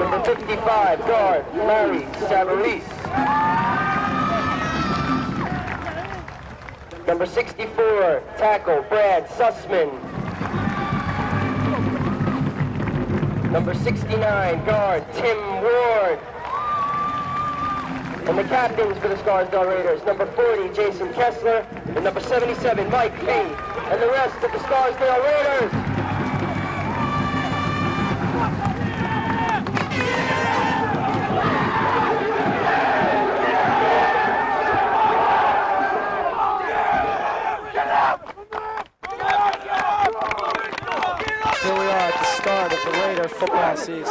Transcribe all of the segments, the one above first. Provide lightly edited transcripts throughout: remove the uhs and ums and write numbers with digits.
Number 55, guard, Larry Savarese. Number 64, tackle, Brad Sussman. Number 69, guard, Tim Ward. And the captains for the Scarsdale Raiders, number 40, Jason Kessler, and number 77, Mike Fee, and the rest of the Scarsdale Raiders. Here we are at the start of the Raider football season.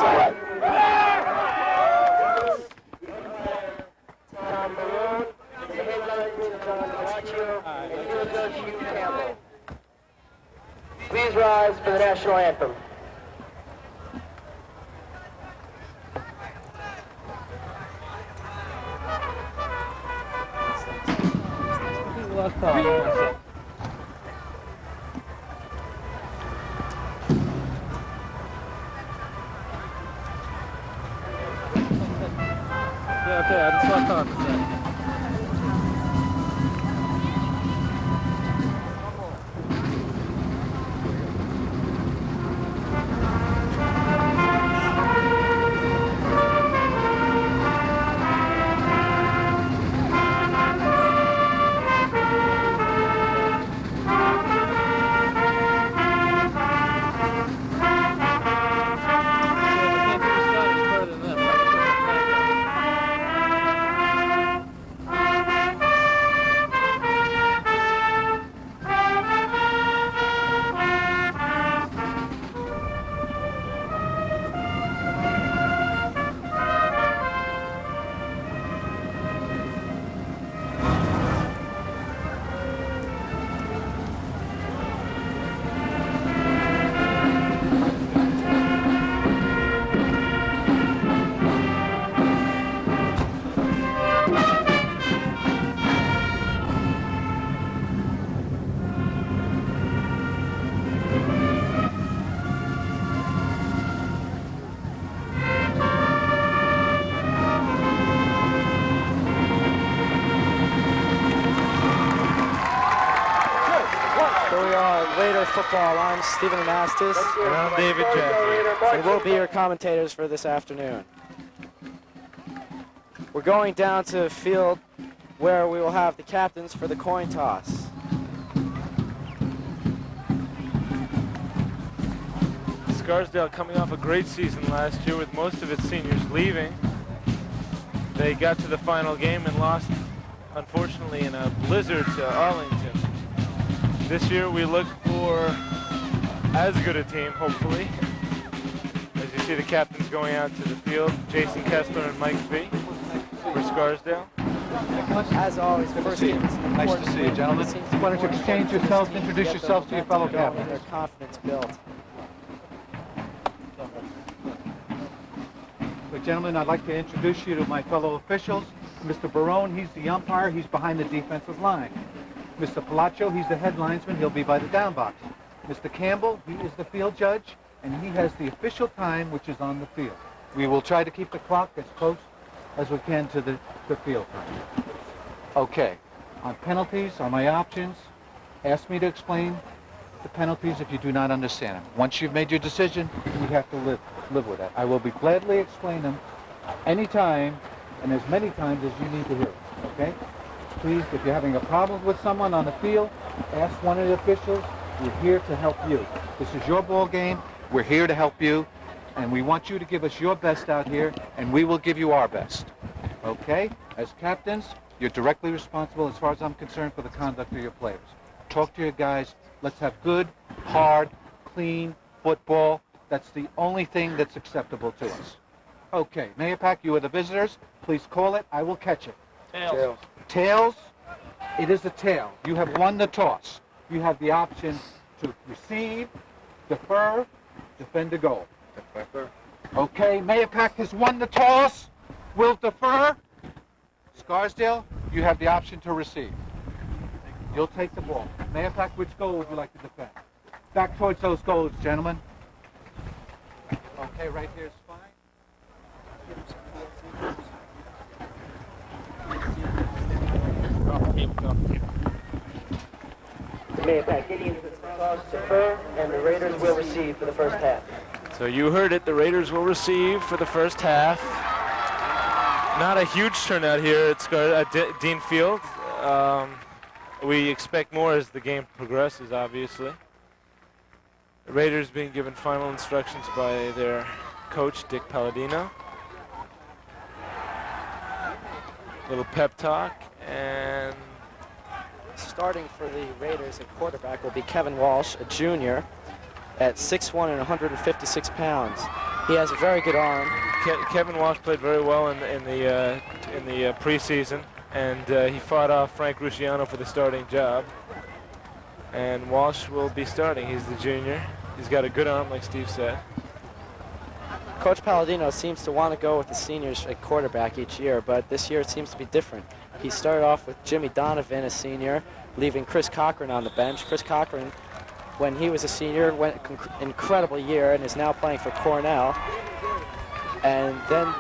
Tom Barone, the headliner, John Palacio, and field judge Hugh Campbell. Please rise for the national anthem. Ja, das war stark. Football. I'm Stephen Anastas. And I'm David Jeffrey. And we'll be your commentators for this afternoon. We're going down to the field where we will have the captains for the coin toss. Scarsdale coming off a great season last year with most of its seniors leaving. They got to the final game and lost, unfortunately, in a blizzard to Arlington. This year we look for as good a team, hopefully. As you see the captains going out to the field, Jason Kessler and Mike Fee for Scarsdale. As always, the first team is nice to see you, gentlemen. Why don't you exchange yourselves, introduce yourselves to your fellow captains. Their confidence built. But gentlemen, I'd like to introduce you to my fellow officials. Mr. Barone, he's the umpire. He's behind the defensive line. Mr. Palacio, he's the head linesman. He'll be by the down box. Mr. Campbell, he is the field judge, and he has the official time, which is on the field. We will try to keep the clock as close as we can to the field time. Okay. On penalties, on my options, ask me to explain the penalties if you do not understand them. Once you've made your decision, you have to live with that. I will be gladly explain them anytime and as many times as you need to hear it, okay? Please, if you're having a problem with someone on the field, ask one of the officials. We're here to help you. This is your ball game. We're here to help you, and we want you to give us your best out here, and we will give you our best. Okay? As captains, you're directly responsible, as far as I'm concerned, for the conduct of your players. Talk to your guys. Let's have good, hard, clean football. That's the only thing that's acceptable to us. Okay, Mahopac, you are the visitors. Please call it. I will catch it. Tails. Tails, it is a tail. You have won the toss. You have the option to receive, defer, defend a goal. Defer. Okay, Mahopac has won the toss. Will defer. Scarsdale, you have the option to receive. You'll take the ball. Mahopac, which goal would you like to defend? Back towards those goals, gentlemen. Okay, right here is fine. The Mahopac Indians will toss defer, and the Raiders will receive for the first half. So you heard it, the Raiders will receive for the first half. Not a huge turnout here at Dean Field. We expect more as the game progresses, obviously. The Raiders being given final instructions by their coach, Dick Palladino. Little pep talk, and Starting for the Raiders at quarterback will be Kevin Walsh, a junior, at 6'1" and 156 pounds. He has a very good arm. Kevin Walsh played very well in the preseason, and he fought off Frank Rusciano for the starting job. And Walsh will be starting. He's the junior. He's got a good arm, like Steve said. Coach Palladino seems to want to go with the seniors at quarterback each year, but this year it seems to be different. He started off with Jimmy Donovan, a senior, leaving Chris Cochran on the bench. Chris Cochran, when he was a senior, went an incredible year and is now playing for Cornell. And then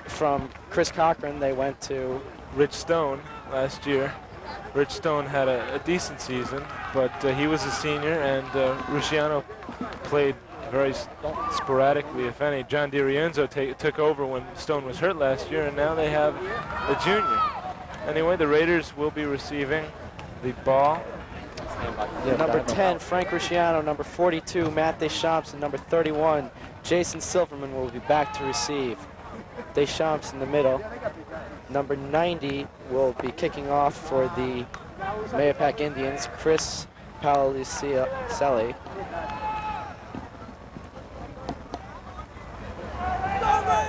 from Chris Cochran, they went to Rich Stone last year. Rich Stone had a decent season, but he was a senior, and Rusciano played very sporadically, if any. John DiRienzo took over when Stone was hurt last year, and now they have a junior. Anyway, the Raiders will be receiving the ball. number 10, Frank Rusciano, number 42, Matt Deschamps, and number 31, Jason Silverman will be back to receive. Deschamps in the middle. Number 90 will be kicking off for the Mahopac Indians, Chris Palicelli.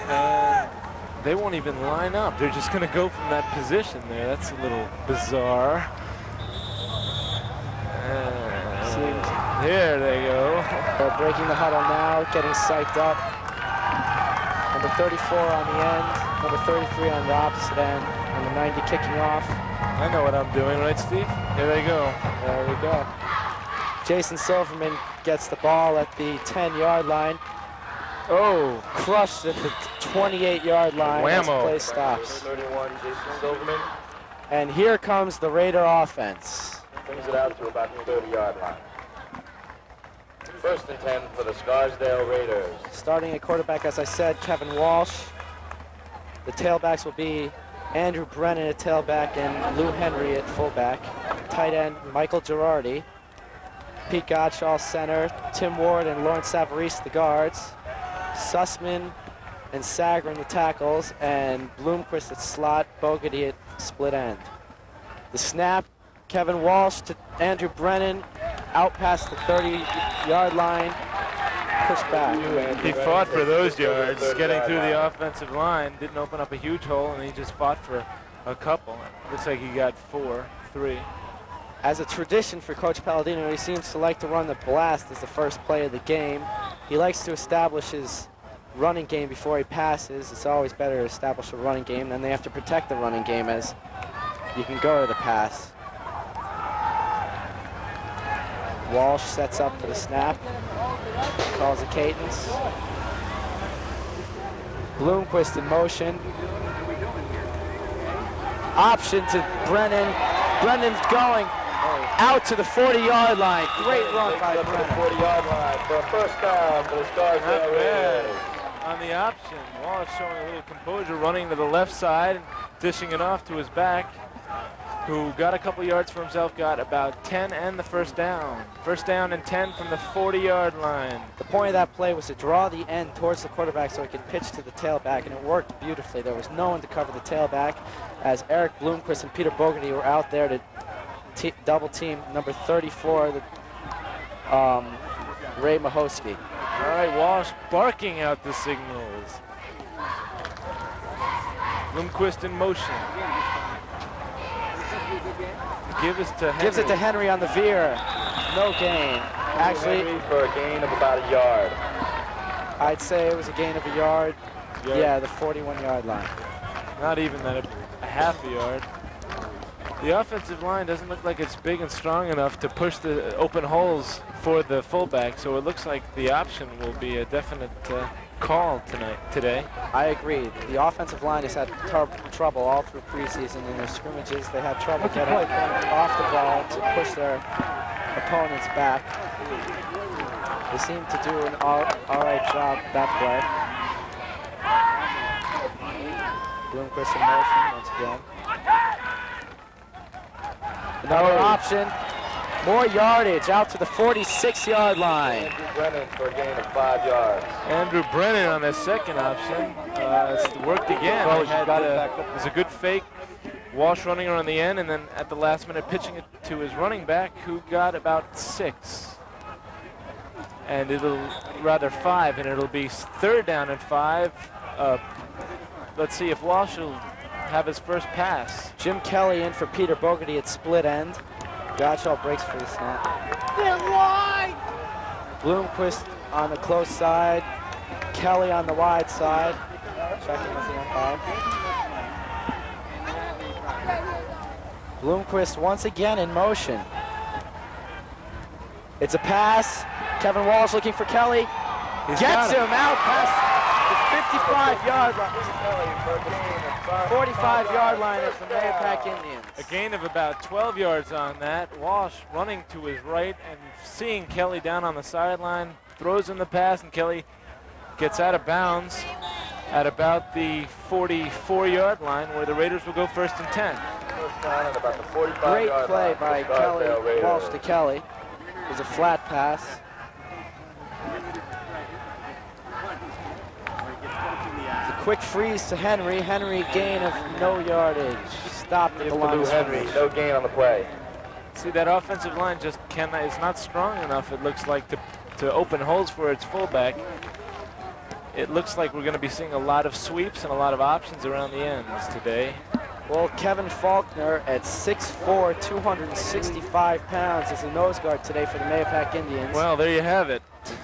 And they won't even line up. They're just going to go from that position there. That's a little bizarre. Here they go. They're breaking the huddle now, getting psyched up. Number 34 on the end, number 33 on the opposite end, number 90 kicking off. I know what I'm doing, right, Steve? Here they go. There we go. Jason Silverman gets the ball at the 10-yard line. Oh, Crushed at the 28-yard line as Whammo. play stops. 31, Jason Silverman And here comes the Raider offense. brings it out to about the 30-yard line. First and 10 for the Scarsdale Raiders. Starting at quarterback, as I said, Kevin Walsh. The tailbacks will be Andrew Brennan at tailback and Lou Henry at fullback. Tight end, Michael Girardi. Pete Gottschall center, Tim Ward and Lawrence Savarese the guards. Sussman and Sagrin the tackles, and Bloomquist at slot, Bogarty at split end. The snap, Kevin Walsh to Andrew Brennan, out past the 30-yard line, push back. he fought for those yards, getting through the offensive line. Didn't open up a huge hole, and he just fought for a couple. Looks like he got 3. As a tradition for Coach Palladino, he seems to like to run the blast as the first play of the game. He likes to establish his running game before he passes. It's always better to establish a running game, then they have to protect the running game as you can go to the pass. Walsh sets up for the snap, calls a cadence. Bloomquist in motion. Option to Brennan. Brennan's going out to the 40-yard line. Great run by Up to the Brennan. 40-yard line for a first down for the Scarsdale Not bad. Raiders. On the option, Wallace showing a little composure, running to the left side, and dishing it off to his back, who got a couple yards for himself, got about 10 and the first down. First down and 10 from the 40-yard line. The point of that play was to draw the end towards the quarterback so he could pitch to the tailback, and it worked beautifully. There was no one to cover the tailback, as Eric Bloomquist and Peter Bogarty were out there to double team number 34, Ray Mahosky. All right, Walsh barking out the signals. Lundqvist in motion. Gives it to Henry on the veer. No gain. Actually, Henry for a gain of about a yard. I'd say it was a gain of a yard. Yeah, the 41-yard line. Not even that, a half a yard. The offensive line doesn't look like it's big and strong enough to push the open holes for the fullback, so it looks like the option will be a definite call today. I agree. The offensive line has had trouble all through preseason. In their scrimmages, they had trouble getting off the ball to push their opponents back. They seem to do an all right job that play. Bloomquist in motion once again. Another option. More yardage out to the 46-yard line. Andrew Brennan for a gain of 5 yards. Andrew Brennan on his second option. It's worked again. Well, They had, got it back up. it was a good fake. Walsh running around the end, and then at the last minute pitching it to his running back, who got about 6. And rather 5, and it'll be 3rd down and 5. Let's see if Walsh will have his first pass. Jim Kelly in for Peter Bogarty at split end. Gottschall breaks for the snap. Bloomquist on the close side. Kelly on the wide side. Checking with the umpire. Bloomquist once again in motion. It's a pass. Kevin Walsh looking for Kelly. Gets him out past the 55-yard line. 45-yard line of the Mahopac Indians. A gain of about 12 yards on that. Walsh running to his right and seeing Kelly down on the sideline, throws him the pass, and Kelly gets out of bounds at about the 44-yard line, where the Raiders will go 1st and 10. First down at about the 45 Great yard play line by for Scarsdale Kelly, Raiders. Walsh to Kelly. It was a flat pass. The quick freeze to Henry. Henry gain of no yardage. Stopped at the line. Lou Henry, no gain on the play. See, that offensive line just is not strong enough, it looks like, to open holes for its fullback. It looks like we're going to be seeing a lot of sweeps and a lot of options around the ends today. Well, Kevin Faulkner at 6'4", 265 pounds is a nose guard today for the Mahopac Indians. Well, there you have it.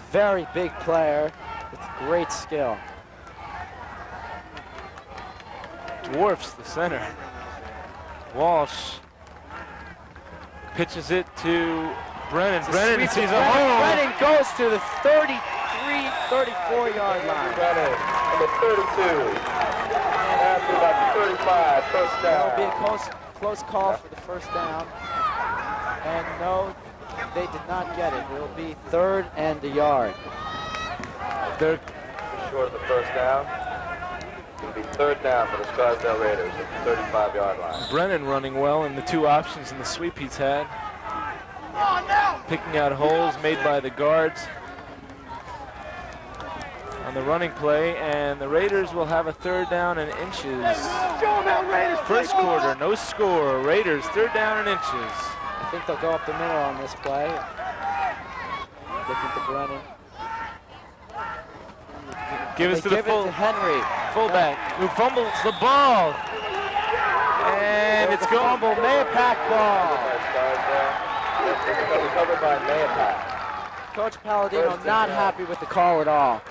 Very big player with great skill. Dwarfs the center. Walsh pitches it to Brennan. Brennan sees a hole. Brennan goes to the 34-yard line. Brennan, number 32. After about the 35, first That down. will be a close call for the first down. And no, they did not get it. It will be 3rd and a yard. They're Short of the first down. It'll be 3rd down for the Scarsdale Raiders at the 35-yard line. Brennan running well in the 2 options in the sweep he's had. Picking out holes made by the guards on the running play, and the Raiders will have a 3rd down and inches. First quarter, no score. Raiders 3rd down and inches. I think they'll go up the middle on this play. Looking to Brennan. Give us They to the give it to Henry. fullback who fumbles the ball, and it's gone. Fumble, Mahopac ball. By Scarsdale. That's recovered by Mahopac. Coach Palladino not happy with the call at all.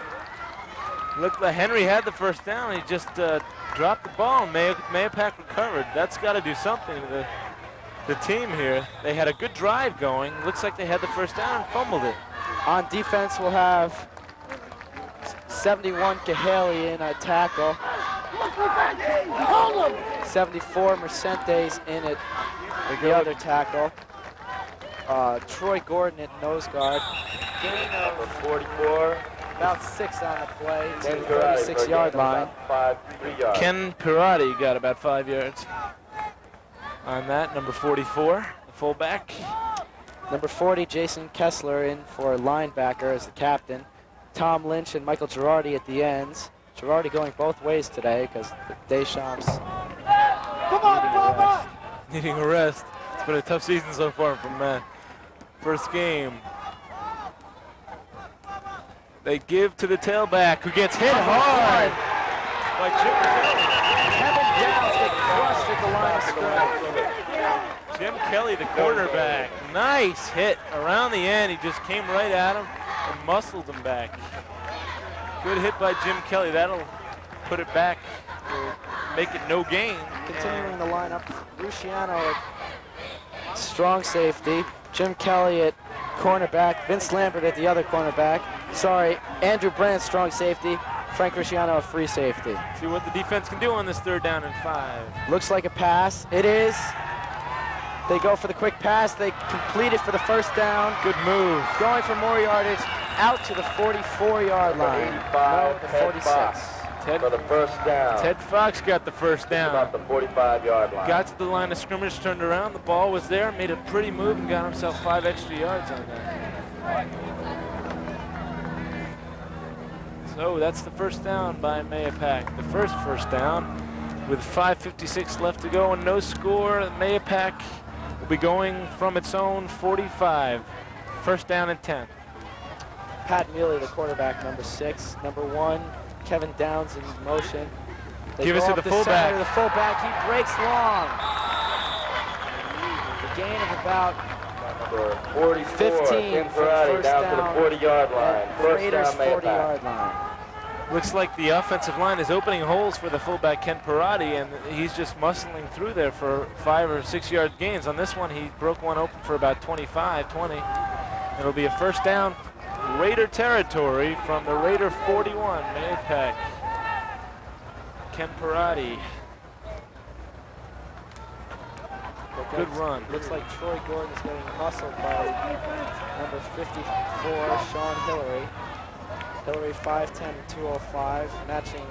Looked like Henry had the first down. He just dropped the ball. Mahopac recovered. That's got to do something to the team here. They had a good drive going. Looks like they had the first down and fumbled it. On defense, we'll have 71 Cahaley in a tackle. 74 Mercentes in at the other tackle. Troy Gordon at nose guard. Gain of Number 44. about 6 on the play to Ken the Karate for a 36-yard gain of line. about 3 yards. Ken Pirati got about 5 yards on that. Number 44, the fullback. Number 40, Jason Kessler in for linebacker as the captain. Tom Lynch and Michael Girardi at the ends. Girardi going both ways today because Deschamps Needing a rest. It's been a tough season so far from Matt. First game. They give to the tailback, who gets hit hard by Jim Kelly. Kevin Downs get crushed at the line of scrimmage. Jim Kelly, the quarterback. Nice hit around the end. He just came right at him and muscled him back. Good hit by Jim Kelly. That'll put it back, or make it no gain. Continuing the lineup, Luciano at strong safety, Jim Kelly at cornerback, Vince Lambert at the other cornerback. Sorry, Andrew Brandt strong safety, Frank Rusciano, a free safety. See what the defense can do on this 3rd down and 5. Looks like a pass. It is. They go for the quick pass. They complete it for the 1st down. Good move. Going for more yardage out to the 44-yard line. No, the 46. For the 1st down. Ted Fox got the 1st down. About the 45-yard line. Got to the line of scrimmage, turned around, the ball was there, made a pretty move and got himself 5 extra yards on that. So that's the 1st down by Mahopac. The first down with 5:56 left to go and no score. Mahopac will be going from its own 45. 1st down and 10. Pat Mealy, the quarterback, number 6. Number 1, Kevin Downs in motion. They Give us go to up the center fullback. to the fullback. He breaks long. The gain of about Number 44, 15 Tim for Ferrari, first down to down the 40-yard line. at the 1st Raiders' down, Mahopac. 40-yard line. Looks like the offensive line is opening holes for the fullback Ken Parati, and he's just muscling through there for 5 or 6 yard gains. On this one, he broke one open for about 25, 20. It'll be a 1st down, Raider territory from the Raider 41, Mahopac. Ken Parati. Good run. Looks like Troy Gordon's getting muscled by number 54, Sean Hillary. Hillary 5'10 and 205, matching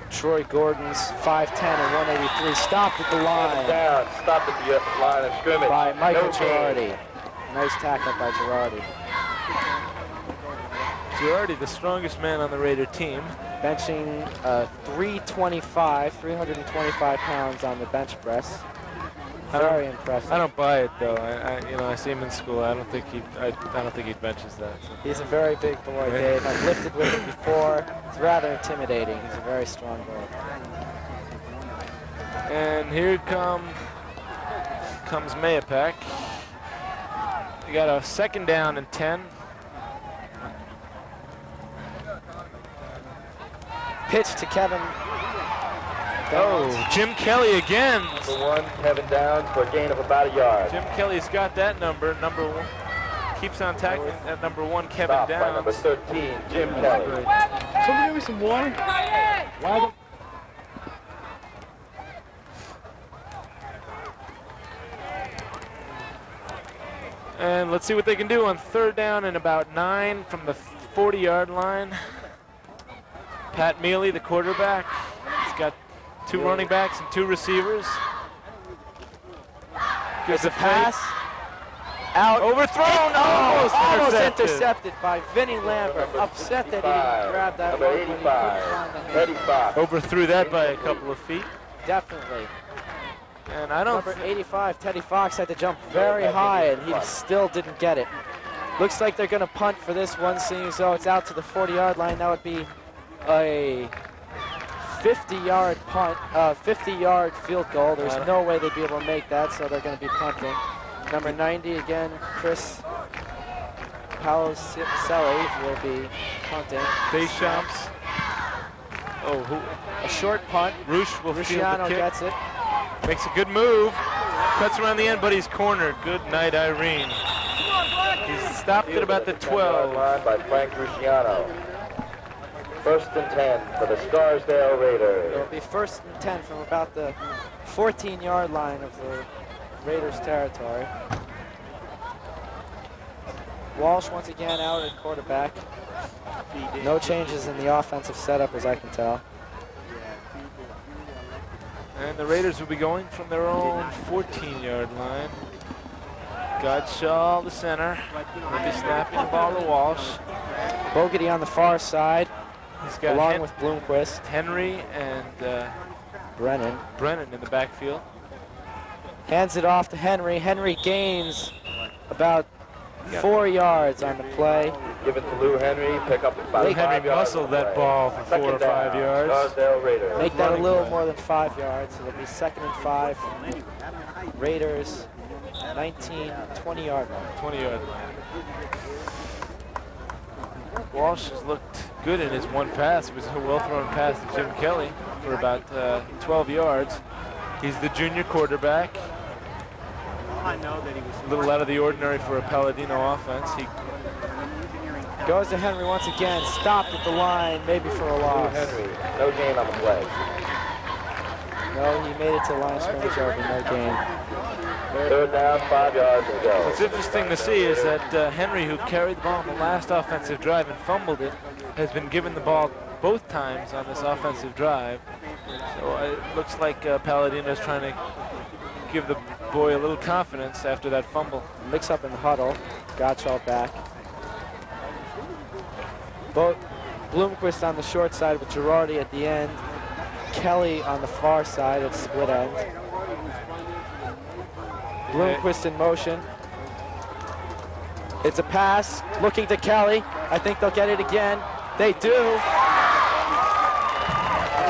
Troy Gordon's 5'10 and 183. Stopped at the line Down, stopped at the line of scrimmage. by Michael No gain. Girardi. Nice tackle by Girardi. Girardi, the strongest man on the Raider team. Benching 325 pounds on the bench press. Very impressive. I don't buy it though. I see him in school. I don't think he benches that. So. He's a very big boy, Dave. I've lifted with him before. It's rather intimidating. He's a very strong boy. And here comes Mahopac. We got a 2nd down and 10. Pitch to Kevin. Oh, Jim Kelly again. Number 1, Kevin Downs for a gain of about a yard. Jim Kelly's got that number. Number 1 keeps on tackling at number 1, Kevin Stopped by Downs. number 13, Jim Kelly. Somebody give me some water. And let's see what they can do on 3rd down and about 9 from the 40-yard line. Pat Mealy, the quarterback. He's got 2 running backs and 2 receivers. Gives a pass. Out. Overthrown. Almost intercepted by Vinny Lambert. Upset that he didn't grab that Number one, but he couldn't 85, find the hand. Eddie Fox. Overthrew that by a couple of feet. Definitely. And I don't. Number 85, Teddy Fox, had to jump very high, and he still didn't get it. Looks like they're going to punt for this one, seeing as though it's out to the 40-yard line. That would be a 50-yard punt, 50-yard field goal. There's no way they'd be able to make that, so they're going to be punting. Number 90 again, Chris Paloselli will be punting. Deschamps. Oh, A short punt. Roosh will field the Rusciano kick. gets it. Makes a good move. Cuts around the end, but he's cornered. Good night, Irene. He's stopped at about the 12. Line by Frank Rusciano. 1st and 10 for the Scarsdale Raiders. It'll be 1st and 10 from about the 14-yard line of the Raiders territory. Walsh once again out at quarterback. No changes in the offensive setup as I can tell. And the Raiders will be going from their own 14-yard line. Godshaw, the center, will be snapping the ball to Walsh. Bogarty on the far side, He's got along with Bloomquist. Henry and Brennan. Brennan in the backfield. Hands it off to Henry. Henry gains about 4 yards on the play. Given to Lou Henry, pick up about Lou 5 Henry yards muscled on the that play. ball for 4 or 2nd 5 down, yards. Scarsdale Raiders. Make that a running little play. more than 5 yards, so it'll be 2nd and 5. Raiders, 19, 20-yard line. 20-yard line. Walsh has looked good in his one pass. It was a well-thrown pass to Jim Kelly for about 12 yards. He's the junior quarterback. A little out of the ordinary for a Palladino offense. He Goes to Henry once again. Stopped at the line, maybe for a loss. Henry, no gain on the play. No, he made it to the line of scrimmage over, no gain. Third down, 5 yards to go. What's interesting to see is that Henry, who carried the ball on the last offensive drive and fumbled it, has been given the ball both times on this offensive drive. So it looks like Palladino's trying to give the boy a little confidence after that fumble. Mix up in the huddle. Gottschall back. Both Bloomquist on the short side with Girardi at the end. Kelly on the far side at split end. Bloomquist in motion. It's a pass, looking to Kelly. I think they'll get it again. They do.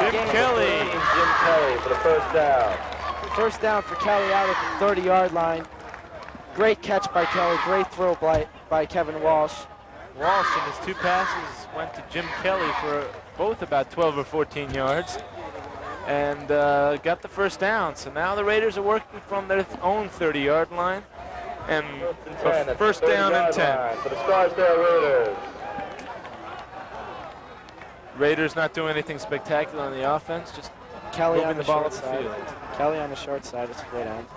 Jim Kelly. Jim Kelly for the first down. First down for Kelly out at the 30-yard line. Great catch by Kelly, great throw by Kevin Walsh. Walsh in his 2 passes went to Jim Kelly for both about 12 or 14 yards and got the first down. So now the Raiders are working from their own 30-yard line and a first down and 10. For the Scarsdale Raiders. Raiders not doing anything spectacular on the offense, just Kelly moving on the the ball short up the side. field. Kelly on the short side of split end.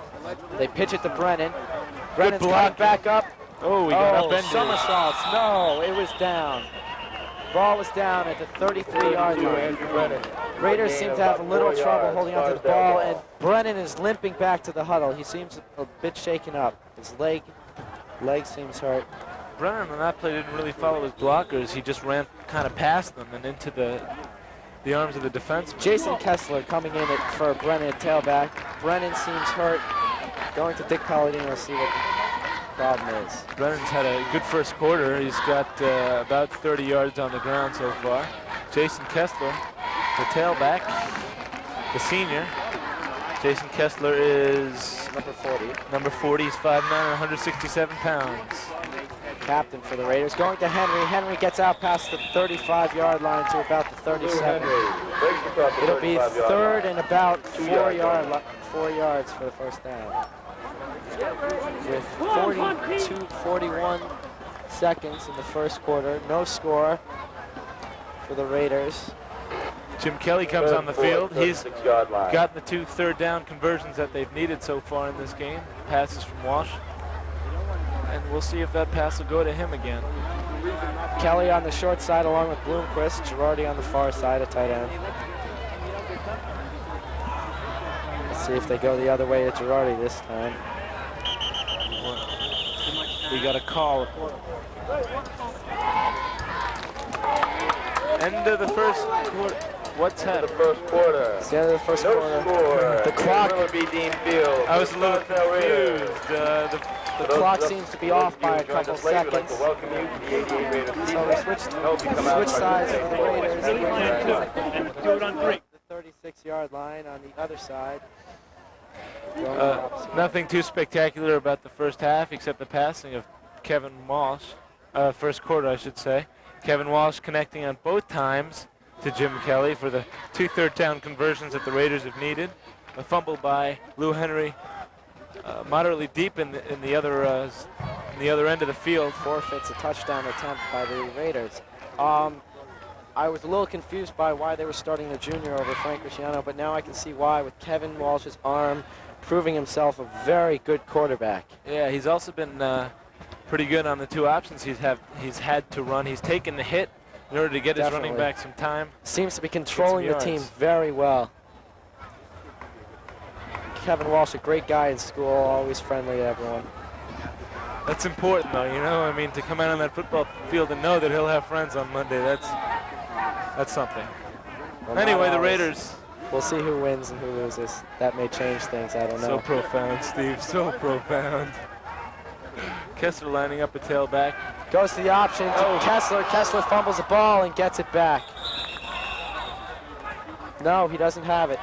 They pitch it to Brennan. Brennan's block. coming back up. Oh, he got upended. Somersaults. No, it was down. Ball was down at the 33-yard line. Andrew Brennan. Raiders seem to have a little trouble holding onto the ball, and Brennan is limping back to the huddle. He seems a bit shaken up. His leg seems hurt. Brennan on that play didn't really follow his blockers. He just ran kind of past them and into the arms of the defenseman. Jason Kessler coming in for Brennan at tailback. Brennan seems hurt. Going to Dick Palladino to see what the problem is. Brennan's had a good first quarter. He's got about 30 yards on the ground so far. Jason Kessler, the tailback, the senior. Jason Kessler is Number 40. number 40. He's 5'9", 167 pounds. Captain for the Raiders. Going to Henry. Henry gets out past the 35-yard line to about the 37. It'll be third and about 4 yards for the first down. With 41 seconds in the first quarter. No score for the Raiders. Jim Kelly comes on the field. He's 36-yard line. gotten the 2 third-down conversions that they've needed so far in this game. Passes from Walsh. And we'll see if that pass will go to him again. Kelly on the short side along with Bloomquist. Girardi on the far side at tight end. Let's see if they go the other way at Girardi this time. We got a call. End of the first quarter. What's The happening? first quarter. It's the end of the first No quarter. score. The clock. Willoughby Dean Field. I was a little Scarsdale Raiders. confused. The clock seems to be off by a couple We'd like seconds. to welcome you to the 88 Raiders So season. we switched Hope you come out and sides for the participate. Raiders. Do it on 3. The 36-yard line on the other side. Nothing too spectacular about the first half except the passing of Kevin Walsh. First quarter, I should say. Kevin Walsh connecting on both times to Jim Kelly for the 2 third-down conversions that the Raiders have needed. A fumble by Lou Henry, moderately deep in the other end of the field. Forfeits a touchdown attempt by the Raiders. I was a little confused by why they were starting the junior over Frank Rusciano, but now I can see why, with Kevin Walsh's arm proving himself a very good quarterback. Yeah, he's also been pretty good on the 2 options he's had to run. He's taken the hit in order to get his running back some time. Seems to be controlling the yards. team very well. Kevin Walsh, a great guy in school, always friendly to everyone. That's important, though, you know. I mean, to come out on that football field and know that he'll have friends on Monday, that's something. Well, Anyway, not the always. Raiders. We'll see who wins and who loses. That may change things, I don't know. So profound, Steve, so profound. Kessler lining up a tailback. Goes to the option to Kessler. Kessler fumbles the ball and gets it back. No, he doesn't have it.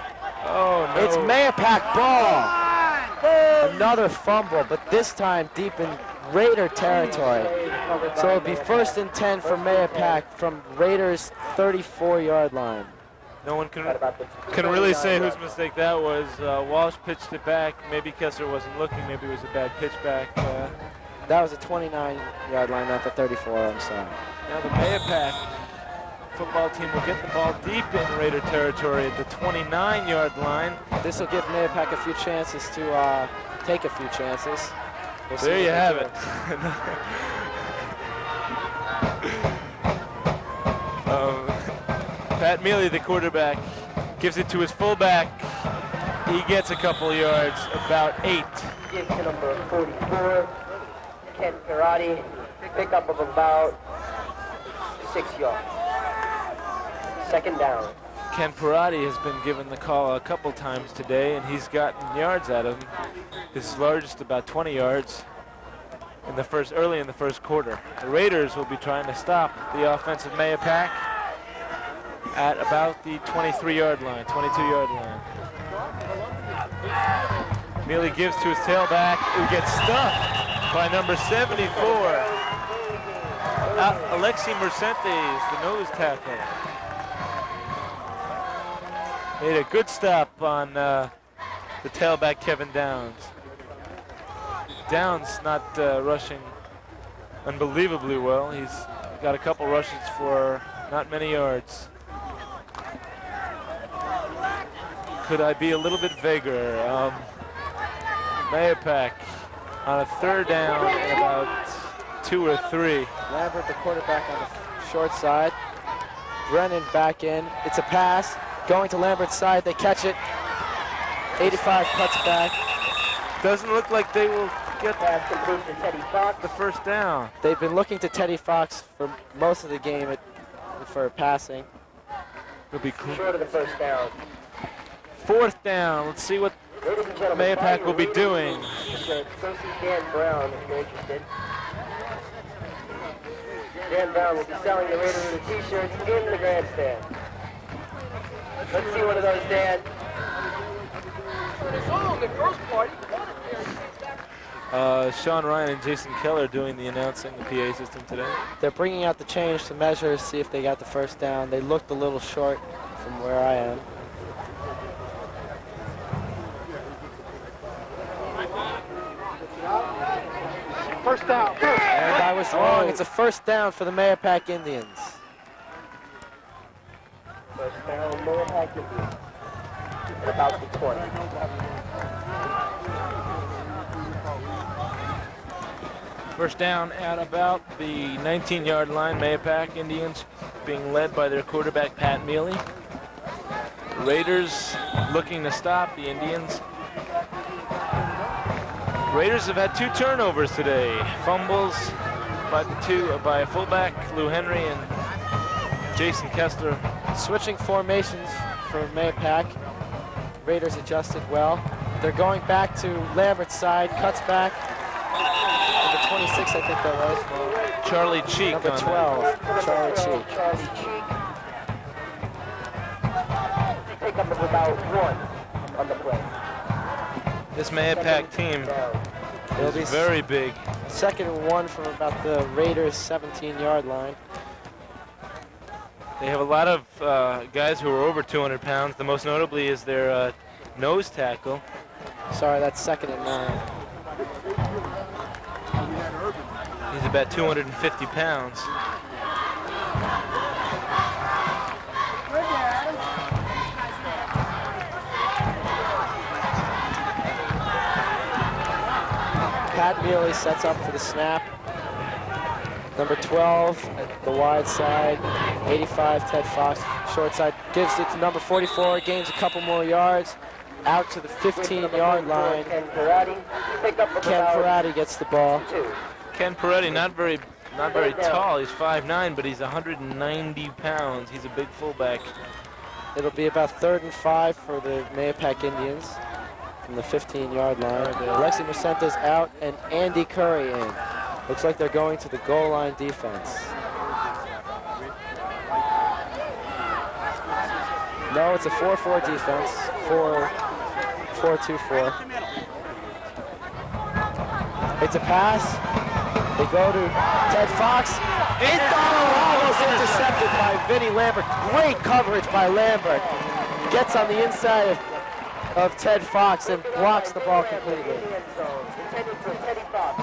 Oh, no. It's Mahopac ball. Another fumble, but this time deep in Raider territory. So it'll be 1st and 10 for Mahopac from Raiders' 34-yard line. No one can really say whose mistake that was. Walsh pitched it back. Maybe Kessler wasn't looking. Maybe it was a bad pitch back. That was a 29-yard line, not the 34, I'm sorry. Now the Mahopac football team will get the ball deep in Raider territory at the 29-yard line. This will give Mahopac a few chances to take a few chances. We'll see There what you they have do. it. Pat Mealy, the quarterback, gives it to his fullback. He gets a couple yards, about 8. Give to number 44, Ken Karate, pickup of about 6 yards. Second down. Ken Parati has been given the call a couple times today, and he's gotten yards out of him. His largest about 20 yards in the early in the first quarter. The Raiders will be trying to stop the offensive Mahopac at about the 23-yard line, 22-yard line. Mealy gives to his tailback, who gets stuffed by number 74. Alexi Mercentes, the nose tackle. Made a good stop on the tailback, Kevin Downs. Downs not rushing unbelievably well. He's got a couple rushes for not many yards. Could I be a little bit vaguer? Mahopac on a third down and about 2 or 3. Lambert, the quarterback, on the short side. Brennan back in. It's a pass. Going to Lambert's side. They catch it. 85 cuts back. Doesn't look like they will get Pass complete to Teddy Fox. the first down. They've been looking to Teddy Fox for most of the game for passing. It'll be cool. Short of the first down. Fourth down. Let's see what Ladies and gentlemen, Mahopac will be doing. Mr. Dan Brown, if you're interested. Dan Brown will be selling the Raider Rooter t-shirts in the grandstand. Let's see one of those, Dan. Sean Ryan and Jason Keller doing the announcing, the PA system today. They're bringing out the change to measure, see if they got the first down. They looked a little short from where I am. First down. And I was wrong. It's a first down for the Mahopac Indians. First down, Mahopac Indians. At about the 20. First down at about the 19-yard line. Mahopac Indians being led by their quarterback, Pat Mealy. Raiders looking to stop the Indians. Raiders have had 2 turnovers today. Fumbles by a fullback, Lou Henry, and Jason Kessler. Switching formations for Mahopac. Raiders adjusted well. They're going back to Lambert's side, cuts back. Number 26, I think that was. Charlie Cheek Number on 12, Charlie Cheek. Charlie Cheek. Pickup of about 1 on the play. This Mahopac team It'll be is very big. second and 1 from about the Raiders' 17-yard line. They have a lot of guys who are over 200 pounds. The most notably is their nose tackle. Sorry, that's second and 9. He's about 250 pounds. Pat Mealy sets up for the snap. Number 12 at the wide side. 85, Ted Fox, short side. Gives it to number 44, gains a couple more yards. Out to the 15-yard line. Ken Karate. Pickup of Ken about Ferrati gets the ball. 2. Ken Peretti, not very tall. He's 5'9", but he's 190 pounds. He's a big fullback. It'll be about 3rd and 5 for the Mahopac Indians from the 15-yard line. Alexi Mercentes out and Andy Curry in. Looks like they're going to the goal line defense. No, it's a 4-4 defense. 4-2-4. It's a pass. They go to Ted Fox. It's almost intercepted by Vinnie Lambert. Great coverage by Lambert. Gets on the inside of Ted Fox and blocks the ball completely. Intended for Teddy Fox.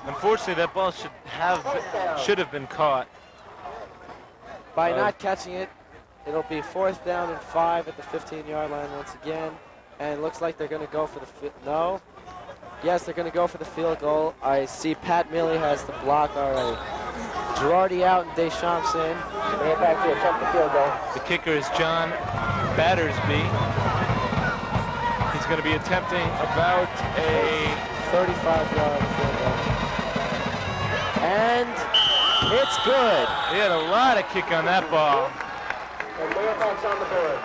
Unfortunately, that ball should have been caught. By not catching it, it'll be 4th down and 5 at the 15-yard line once again. And it looks like they're going to go for the no. Yes, they're going to go for the field goal. I see Pat Milley has the block already. Girardi out and Deschamps in. They're back to attempt the field goal. The kicker is John Battersby. He's going to be attempting about a 35-yard field goal. And it's good. He had a lot of kick on that ball. And Mahopac's on the board.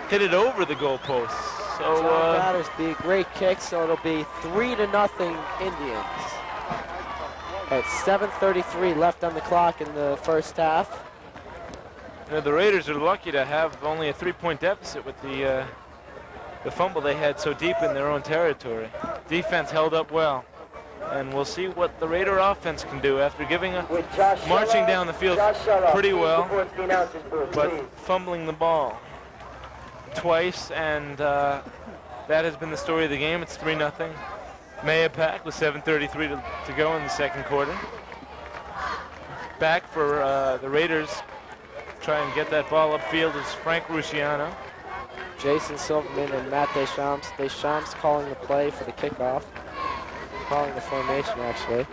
Hit it over the goalpost. So John Battersby, great kick, so it'll be 3-0 Indians. At 7:33 left on the clock in the first half. you know, the Raiders are lucky to have only a 3-point deficit with the fumble they had so deep in their own territory. Defense held up well. And we'll see what the Raider offense can do after marching down the field pretty well, but fumbling the ball twice, and that has been the story of the game. It's 3-0. Mahopac with 7:33 to go in the second quarter. Back for the Raiders, try and get that ball upfield is Frank Rusciano. Jason Silverman and Matt Deschamps. Deschamps calling the play for the kickoff. Calling the formation, actually.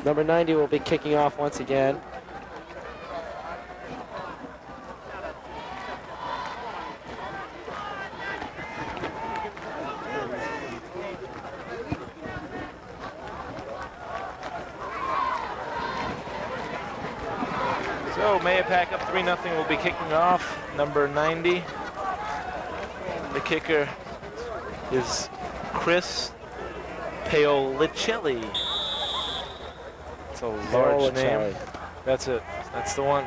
Number 90 will be kicking off once again. So Mahopac up 3-0 will be kicking off. Number 90. The kicker is Chris Paolicelli. It's a large name. That's it. That's the one.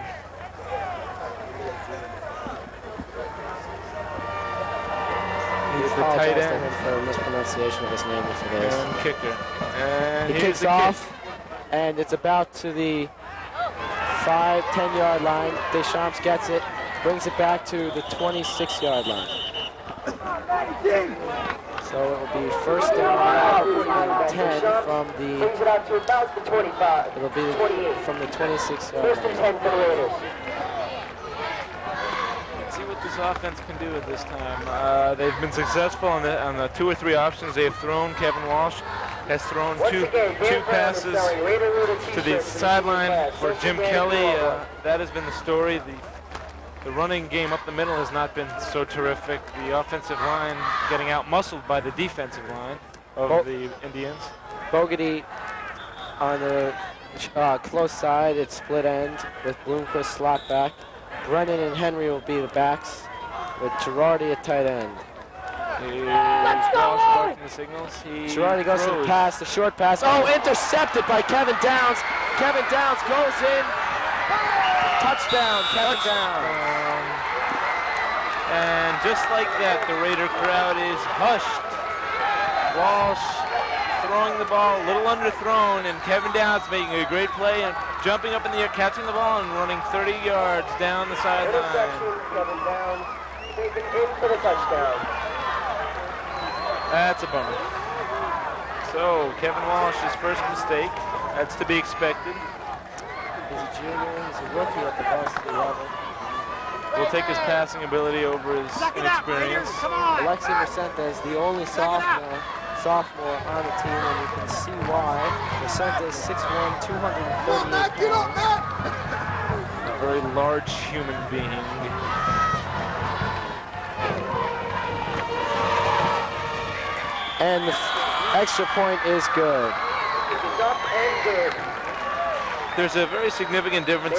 He's the tight end. For a mispronunciation of his name, if it is. And kicker. And He here's kicks the off, and it's about to the 5-10-yard line. Deschamps gets it, brings it back to the 26-yard line. So it will be first down and 10 from the. Brings it out to about the 25. It'll be 28. from the 26-yard First and 10 for the Raiders. Let's see what this offense can do at this time. They've been successful on the 2 or 3 options they've thrown. Kevin Walsh has thrown two passes to the sideline for Jim Kelly. That has been the story. The running game up the middle has not been so terrific. The offensive line getting out-muscled by the defensive line of the Indians. Bogarty on the close side. It's split end with Bloomquist slot back. Brennan and Henry will be the backs with Girardi at tight end. Walsh the signals. Girardi goes to the pass, the short pass. Oh, intercepted by Kevin Downs. Kevin Downs goes in. Touchdown, Kevin Downs. And just like that, the Raider crowd is hushed. Walsh throwing the ball a little underthrown, and Kevin Downs making a great play and jumping up in the air, catching the ball and running 30 yards down the sideline. Kevin Downs taken in for the touchdown. That's a bummer. So Kevin Walsh's first mistake. That's to be expected. He's a junior, he's a rookie at the varsity level. Will take his passing ability over his inexperience. Alexi Vicente is the only sophomore on the team, and you can see why. Vicente is 6'1", 238 pounds. A very large human being. And the extra point is good. It's up and good. There's a very significant difference,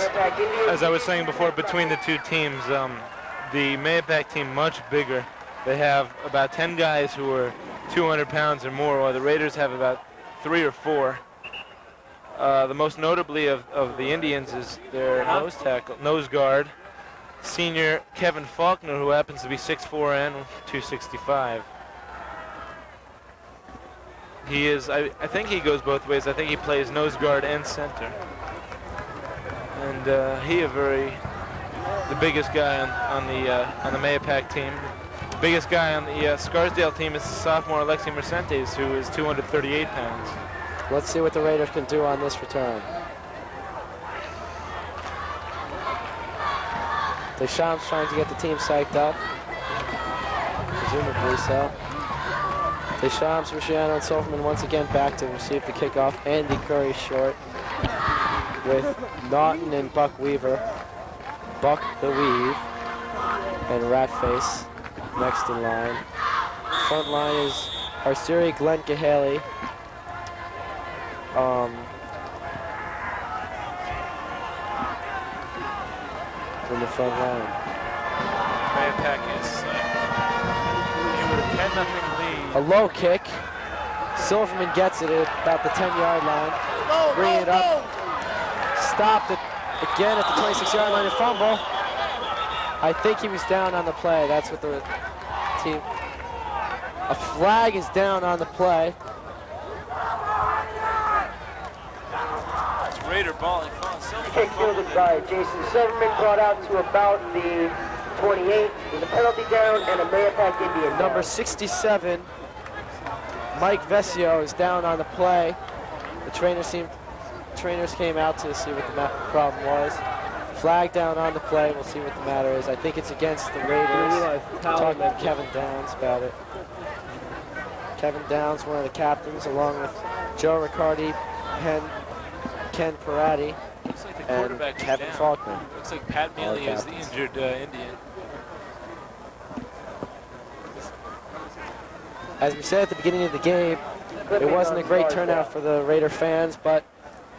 as I was saying before, between the two teams. The Mahopac team much bigger. They have about 10 guys who are 200 pounds or more, while the Raiders have about 3 or 4. The most notably of the Indians is their nose guard, senior Kevin Faulkner, who happens to be 6'4" and 265. He is, I think he goes both ways. I think he plays nose guard and center. And the biggest guy on the Mahopac team. The biggest guy on the Scarsdale team is the sophomore Alexi Mercentes, who is 238 pounds. Let's see what the Raiders can do on this return. Deschamps trying to get the team psyched up. Presumably so. Deschamps, Rusciano, and Silverman once again back to receive the kickoff. Andy Curry short with Naughton and Buck Weaver. Buck the Weave and Ratface next in line. Front line is Arceri, Glenn Cahaley. In the front line. Mahopac is with a 10-0 lead. A low kick. Silverman gets it at about the 10-yard line. Bring it up. Stopped it again at the 26-yard line and fumble. I think he was down on the play. That's what the team... A flag is down on the play. It's Raider ball. Kick fielded by Jason Silverman, brought out to about the 28 with a penalty down and a Mahopac Indian down. Number 67, Mike Vesio, is down on the play. The trainers came out to see what the problem was. Flag down on the play. We'll see what the matter is. I think it's against the Raiders. Talking to Kevin Downs about it. Kevin Downs, one of the captains, along with Joe Riccardi, Ken Parati, Looks like the and quarterback is Kevin down. Faulkner. Looks like Pat Mealy is the injured Indian. As we said at the beginning of the game, it wasn't a great turnout for the Raider fans, but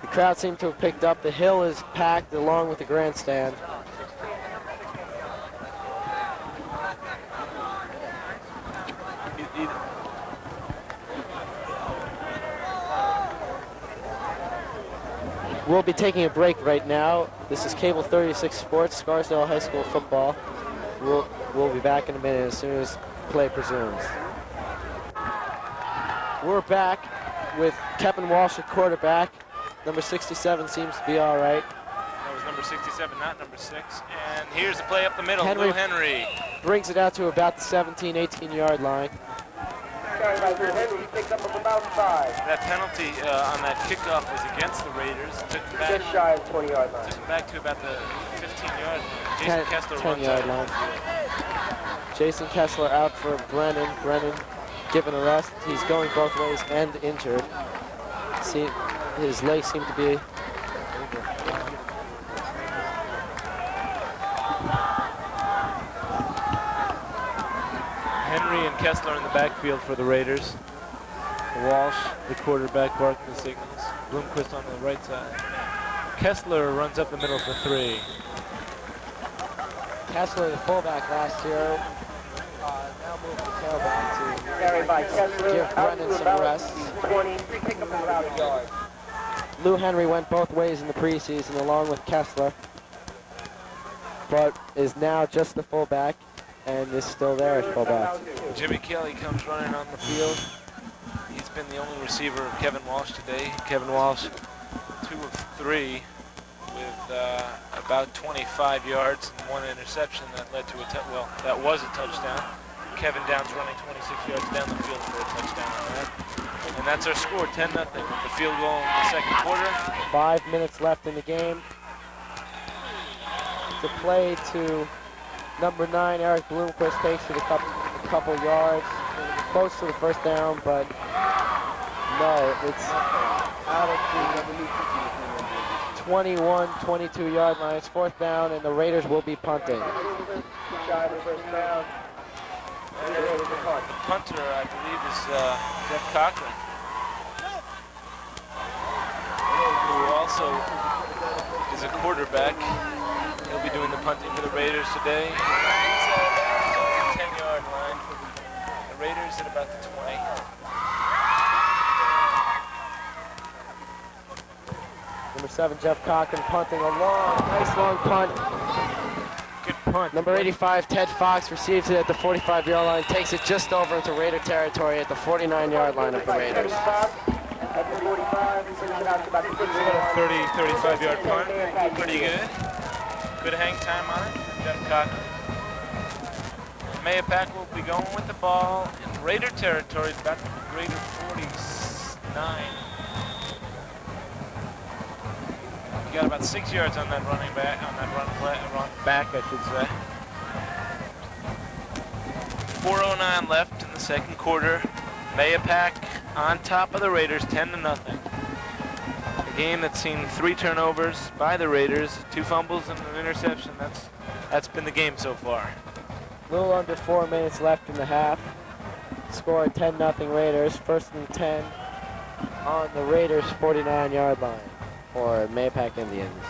the crowd seemed to have picked up. The hill is packed along with the grandstand. We'll be taking a break right now. This is Cable 36 Sports, Scarsdale High School football. We'll be back in a minute as soon as play presumes. We're back with Kevin Walsh at quarterback. Number 67 seems to be all right. That was number 67, not number 6. And here's the play up the middle. Henry Lou Henry. brings it out to about the 17, 18-yard line. Carried by Lou Henry, he picked up about 5. That penalty on that kickoff was against the Raiders. Took him back, Just shy of 20-yard line. took him back to about the 15-yard line. Jason Kessler 10-yard line. Jason Kessler out for Brennan. Brennan given a rest. He's going both ways and injured. See, his legs seem to be Henry and Kessler in the backfield for the Raiders. Walsh, the quarterback, barking the signals. Bloomquist on the right side. Kessler runs up the middle for 3. Kessler, the fullback last year. Now moved the tailback to Carried by Kessler, give out Brennan to some about rest. 20, pick up about a yard. Lou Henry went both ways in the preseason along with Kessler, but is now just the fullback and is still there at fullback. Jimmy Kelly comes running on the field. He's been the only receiver of Kevin Walsh today. Kevin Walsh, 2 of 3 with about 25 yards and 1 interception that led to that was a touchdown. Kevin Downs running 26 yards down the field for a touchdown on that. And that's our score, 10-0 with the field goal in the second quarter. 5 minutes left in the game. The play to number 9, Eric Bloomquist, takes it a couple yards, close to the first down, but no, it's out of the 21, 22-yard line. It's 4th down, and the Raiders will be punting. Shy of the first down. The punter, I believe, is Jeff Cochran, who also is a quarterback. He'll be doing the punting for the Raiders today. He's on the 10-yard line. The Raiders at about the 20. Number 7, Jeff Cochran, punting a nice long punt. Good punt. Number 85, Ted Fox, receives it at the 45-yard line, takes it just over into Raider territory at the 49-yard line of the Raiders. At the 45, he sends it out to about the 50 35-yard punt. Pretty good. Good hang time on it. Jeff Cochran. Mahopac will be going with the ball in Raider territory, about Raider 49. got about 6 yards on that running back, run back, I should say. 4:09 left in the second quarter. Mahopac on top of the Raiders, 10-0. A game that's seen 3 turnovers by the Raiders, 2 fumbles and an interception. That's been the game so far. A little under 4 minutes left in the half. Score 10-0 Raiders. 1st and 10 on the Raiders' 49-yard line for Mahopac Indians.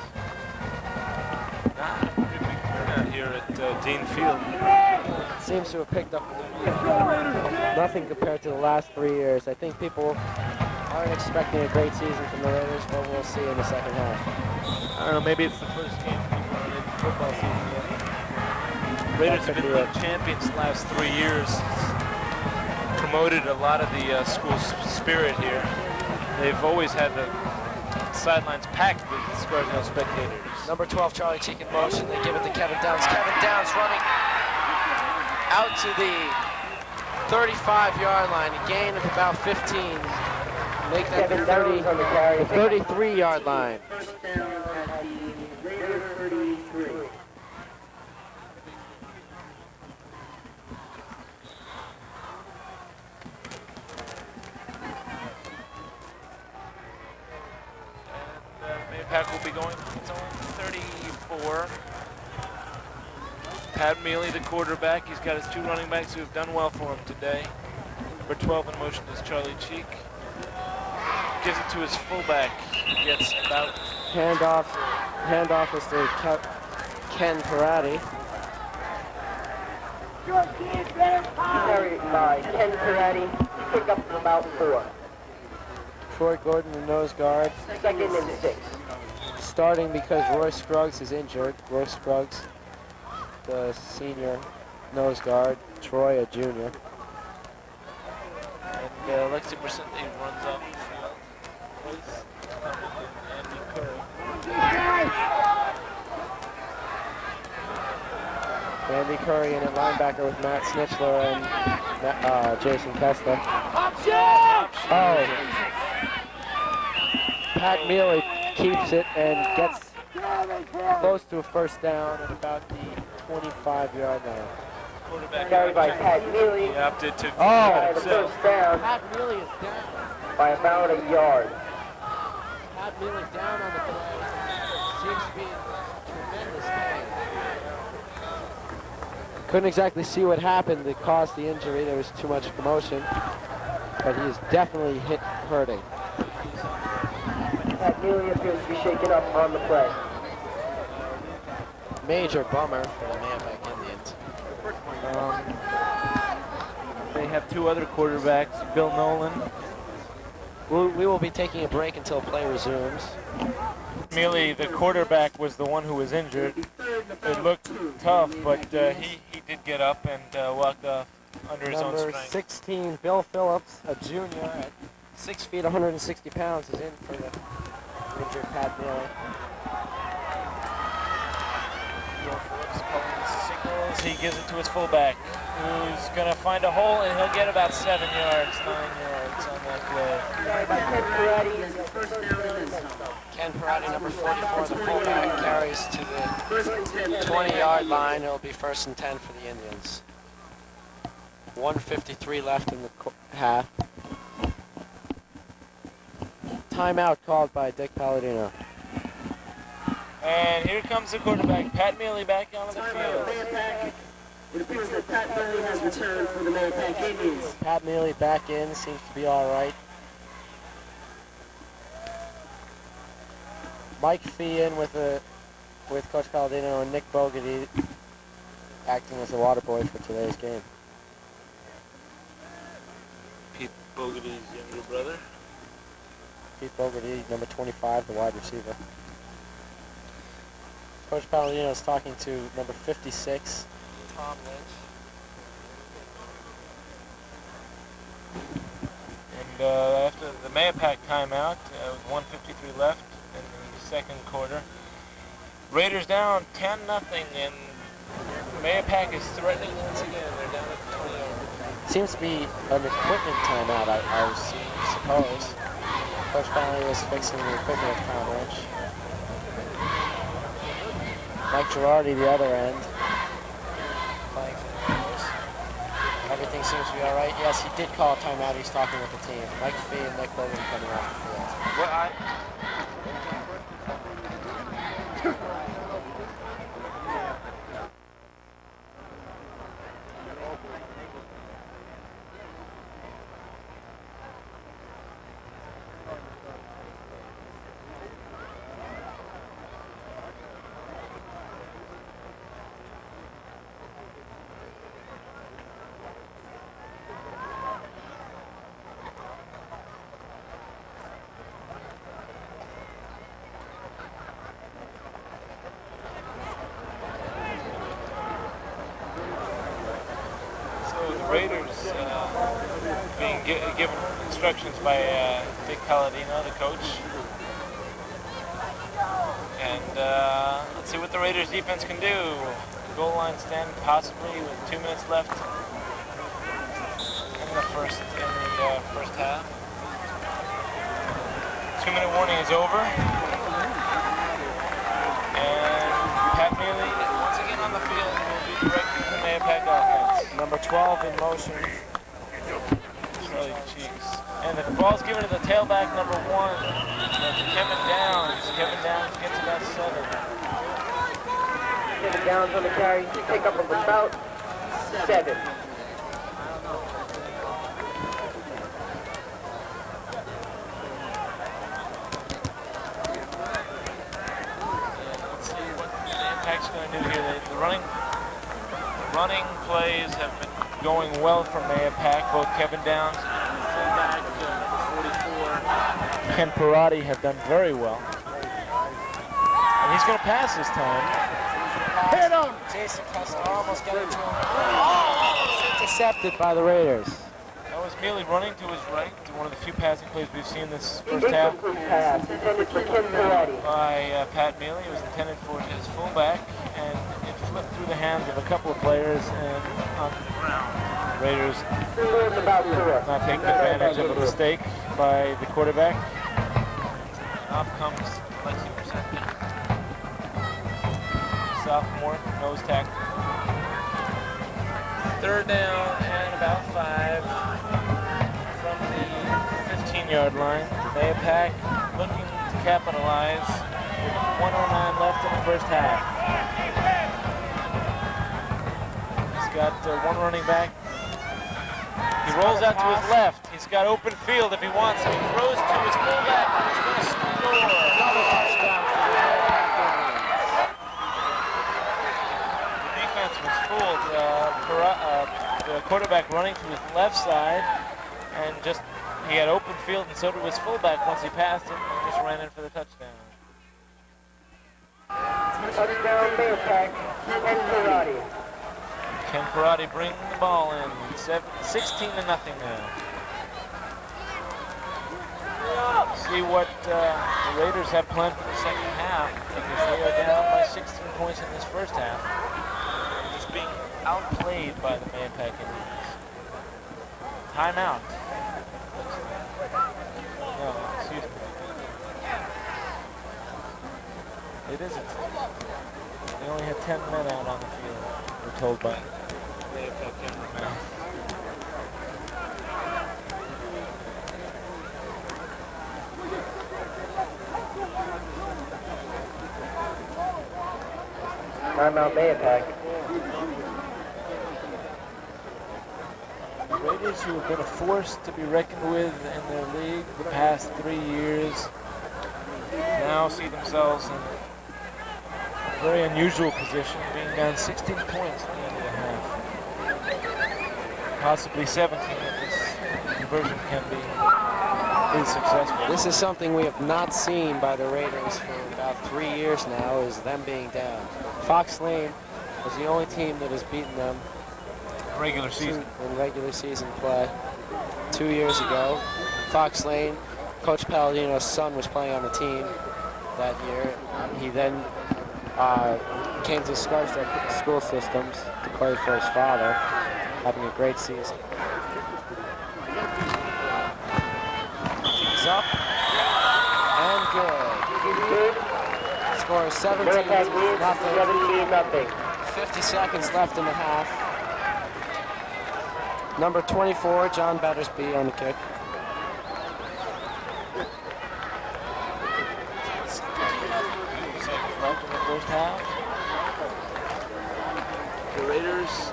Not a pretty big turnout here at Dean Field. Seems to have picked up nothing compared to the last 3 years. I think people aren't expecting a great season from the Raiders, but we'll see in the second half. I don't know, maybe it's the first game people are in football season yet. Raiders have been league champions the last 3 years. It's promoted a lot of the school spirit here. They've always had the sidelines packed with Scarsdale spectators. Number 12, Charlie Cheek in motion. They give it to Kevin Downs. Kevin Downs running out to the 35-yard line. A gain of about 15. Make that the 33-yard line. First down at the Raider 33. Mahopac will be going from its own 34. Pat Mealy, the quarterback. He's got his 2 running backs who have done well for him today. Number 12 in motion is Charlie Cheek. Gives it to his fullback. He gets about... Handoff is to Ken Parati. Carried by Ken Peretti. Pick up about 4. Troy Gordon, the nose guard. 2nd and 6. Starting because Roy Scruggs is injured. Roy Scruggs, the senior nose guard. Troy, a junior. And Lexi Bracente runs off the field. Andy Curry. Andy Curry in at linebacker with Matt Snitchler and Jason Kessler. Oh. Pat Mealy keeps it and gets close to a first down at about the 25-yard line. Quarterback Carried by Pat Mealy. He opted to... The first down Pat Mealy is down. by about a yard. Pat Mealy down on the play. Seems to be a tremendous game. Couldn't exactly see what happened that caused the injury. There was too much commotion. But he is definitely hurting. Pat Mealy appears to be shaken up on the play. Major bummer for the Mahopac Indians. They have 2 other quarterbacks, Bill Nolan. We will be taking a break until play resumes. Mealy, the quarterback, was the one who was injured. It looked tough, but he did get up and walked off under his own Number strength. 16, Bill Phillips, a junior at 6 feet, 160 pounds, is in for the injured Pat Mealy. Bill Phillips calling the signals. He gives it to his fullback, who's going to find a hole, and he'll get about 7 yards, 9 yards on that play. Carried by Ken Peretti is the first down and 10. Ken Parati, number 44, the fullback, carries to the 20-yard line. It'll be 1st and 10 for the Indians. 1:53 left in the half. Timeout called by Dick Palladino. And here comes the quarterback, Pat Mealy, back onto the field. It appears that Pat Mealy has returned for the Mahopac Indians. Pat Mealy back in, seems to be all right. Mike Fee in with Coach Palladino and Nick Bogarty acting as the water boy for today's game. Pete Bogarty's younger brother. Pete Bogarty, number 25, the wide receiver. Coach Palladino is talking to number 56, Tom Lynch. And after the Mahopac timeout, with 1:53 left in the second quarter, Raiders down 10-0, and Mahopac is threatening once again. They're down at the 20-yard. Seems to be an equipment timeout, I suppose. Coach Palladino is fixing the equipment at Tom Lynch. Mike Girardi, the other end. Playing for the Raiders. Everything seems to be all right. Yes, he did call a timeout. He's talking with the team. Mike Fee and Nick Logan coming off the field. Well, Raiders being given instructions by Dick Palladino, the coach. And let's see what the Raiders defense can do. Goal line stand possibly with 2 minutes left in the first half. 2-minute warning is over. And Pat Mealy once again on the field will be directing the Mahopac offense. Number 12 in motion. Charlie Cheeks. And the ball's given to the tailback, number 1. To Kevin Downs. Kevin Downs gets about 7. Kevin Downs on the carry. Pick up of about 7. Let's see what the Impact's going to do here. The running plays have been going well for Mahopac. Both Kevin Downs and fullback number 44, Ken Parati, have done very well. And he's going to pass this time. Hit him! Jason Custer almost got into him. Oh, intercepted by the Raiders. That was Mealy running to his right. One of the few passing plays we've seen this first half Pass intended for Ken Parati. by Pat Mealy. It was intended for his fullback, and it flipped through the hands of a couple of players and onto the ground. Raiders About 4. not taking advantage of a mistake by the quarterback. Off comes Lexi Percent. Sophomore, nose tackle. 3rd down and about 5 from the 15-yard line. Mahopac looking to capitalize with 1:09 left in the first half. He's got one running back. He rolls out to his left. He's got open field if he wants it. He throws to his fullback. He's going to score. Another touchdown for the Mahopac The defense was fooled. The quarterback running to his left side, and he had open field, and so did his fullback once he passed it, and just ran in for the touchdown. Touchdown Mahopac. Ken Parati. Ken Parati bringing the ball in, 16-0 now. See what the Raiders have planned for the second half, because they are down by 16 points in this first half. Just being outplayed by the Mahopac Indians. Timeout. No, excuse me. It isn't. They only had 10 men out on the field, we're told by Mahopac cameraman. Timeout Mahopac. The Raiders, who have been a force to be reckoned with in their league the past 3 years, now see themselves in a very unusual position, being down 16 points at the end of the half. Possibly 17 if this conversion is successful. This is something we have not seen by the Raiders for about 3 years now, is them being down. Fox Lane was the only team that has beaten them Regular season. in regular season play 2 years ago. Fox Lane, Coach Palladino's son was playing on the team that year. He then came to Scarsdale school systems to play for his father, having a great season. He's up and good. score is 17 Mahopac to leads nothing. 17-0. 50 seconds left in the half. Number 24, John Battersby on the kick. Seconds left in the first half. The Raiders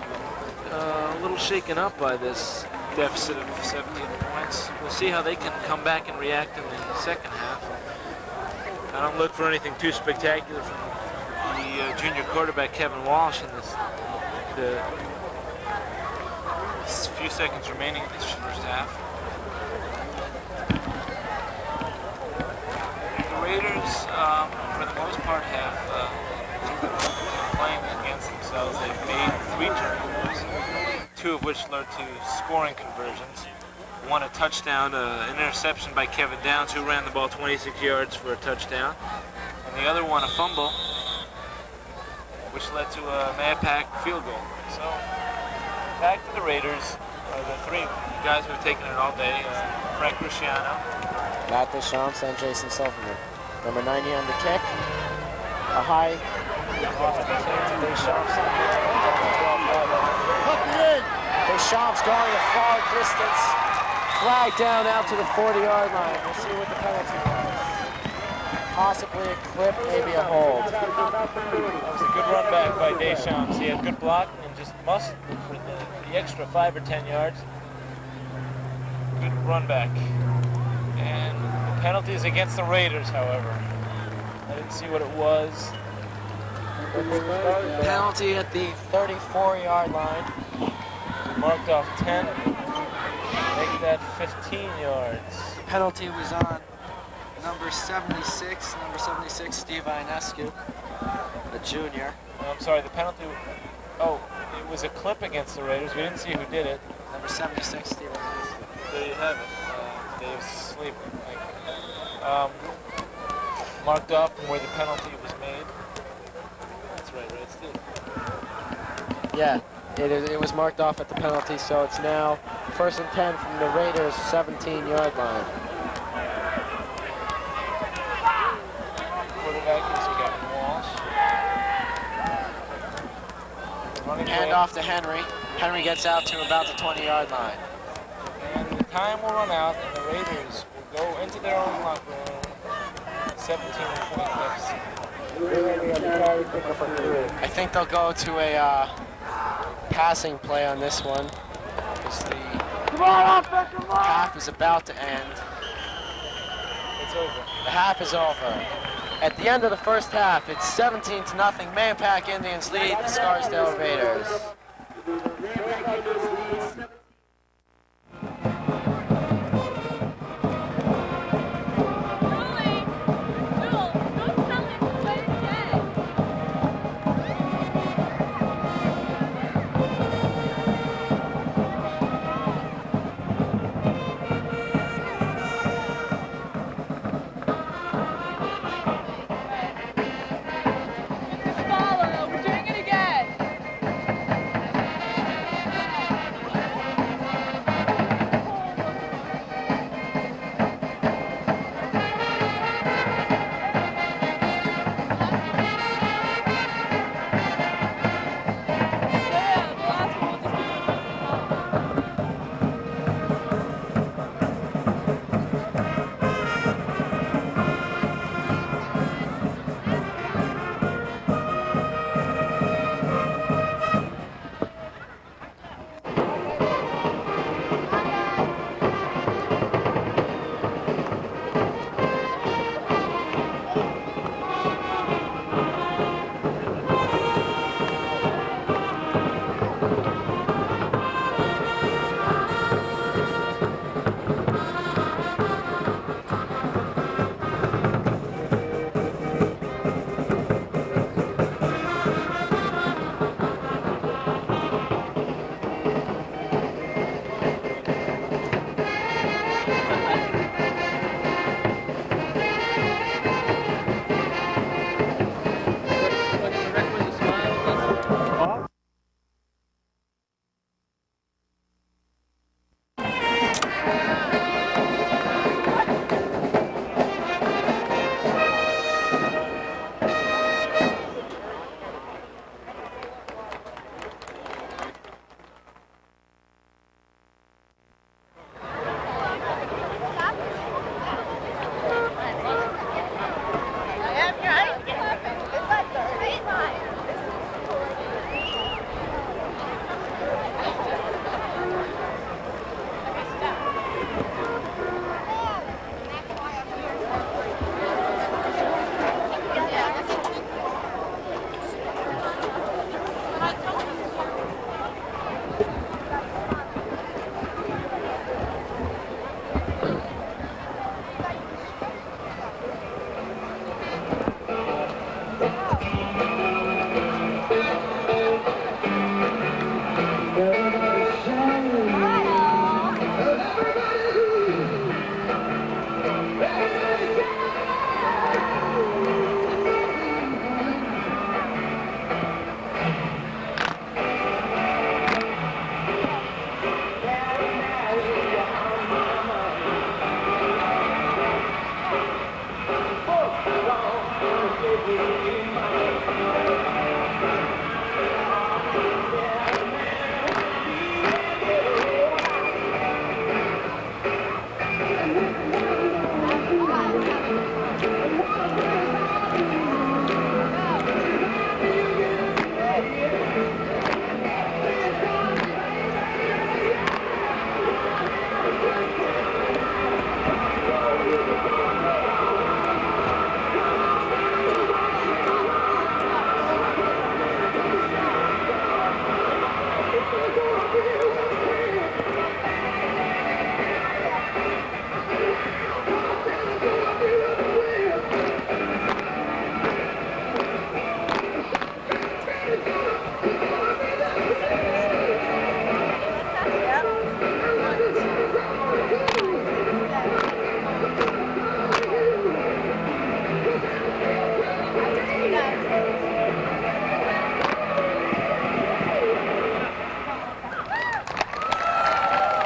a little shaken up by this deficit of 17 points. We'll see how they can come back and react in the second half. I don't look for anything too spectacular from the junior quarterback Kevin Walsh in this. The few seconds remaining in this first half. The Raiders, for the most part, have playing against themselves. They've made 3 turnovers, 2 of which led to scoring conversions. One a touchdown, an interception by Kevin Downs, who ran the ball 26 yards for a touchdown, and the other one a fumble, which led to a Mahopac field goal. So back to the Raiders. The 3 guys who have taken it all day: Frank Rusciano, Matt Deschamps and Jason Silverman. Number 90 on the kick. A high off the kick to Deschamps. Deschamps going a far distance. Flag down out to the 40-yard line. We'll see what the penalty was. Possibly a clip, maybe a hold. That was a good run back by Deschamps. He had good blocking and just muscled for the extra 5 or 10 yards. Good run back. And the penalty is against the Raiders, however. I didn't see what it was. Penalty at the 34-yard line. Marked off 10. Make that 15 yards. Penalty was on number 76, Steve Ionescu, a junior. I'm sorry, the penalty. Oh, it was a clip against the Raiders. We didn't see who did it. Number 76, Steve Ionescu. There you have it. Dave's sleeping. Marked off from where the penalty was made. That's right, Steve? Yeah, it was marked off at the penalty, so it's now 1st and 10 from the Raiders' 17-yard line. Quarterback is Kevin Walsh. Hand off to Henry. Henry gets out to about the 20-yard line. And the time will run out, and the Raiders will go into their own locker room. 17-point deficit. I think they'll go to a passing play on this one, because the half is about to end. It's over. The half is over. At the end of the first half, it's 17-0. Mahopac Indians lead the Scarsdale Raiders.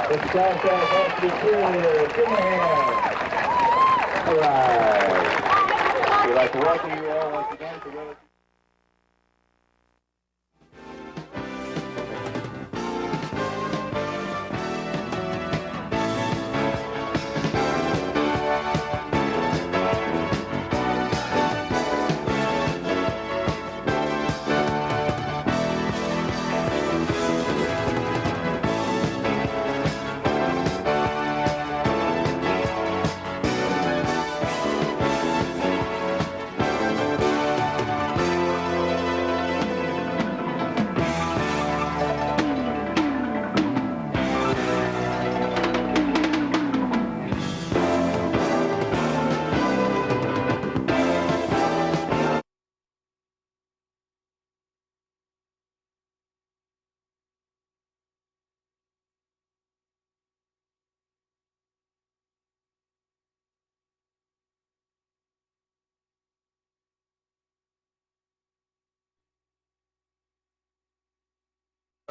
It's Southside Varsity Cheerleader. Give them a hand. All right. We'd like to welcome you all once again to Rose.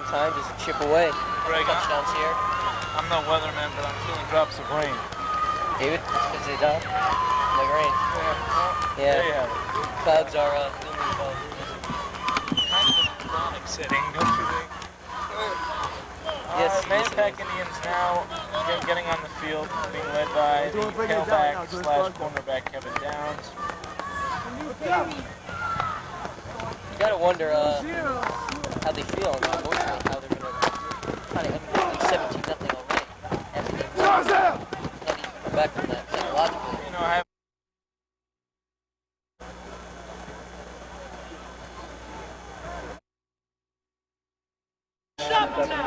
Time, just chip away. Greg, Touchdowns here. I'm no weatherman, but I'm feeling drops of rain. David, is it done? Like rain. Yeah. Yeah. There you have it. Clouds are looming above. Kind of a chronic setting, don't you think? Yes, Mahopac Indians now getting on the field, being led by the tailback / cornerback Kevin Downs. You gotta wonder how they feel emotionally, how they're gonna kind of 17-0 already. Everything. How do you come back from that psychologically? You know, I have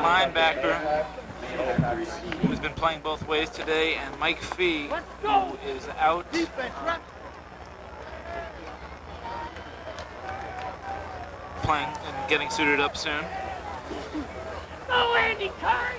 linebacker who's been playing both ways today, and Mike Fee, who is out. Playing and getting suited up soon. Go, Andy Curry!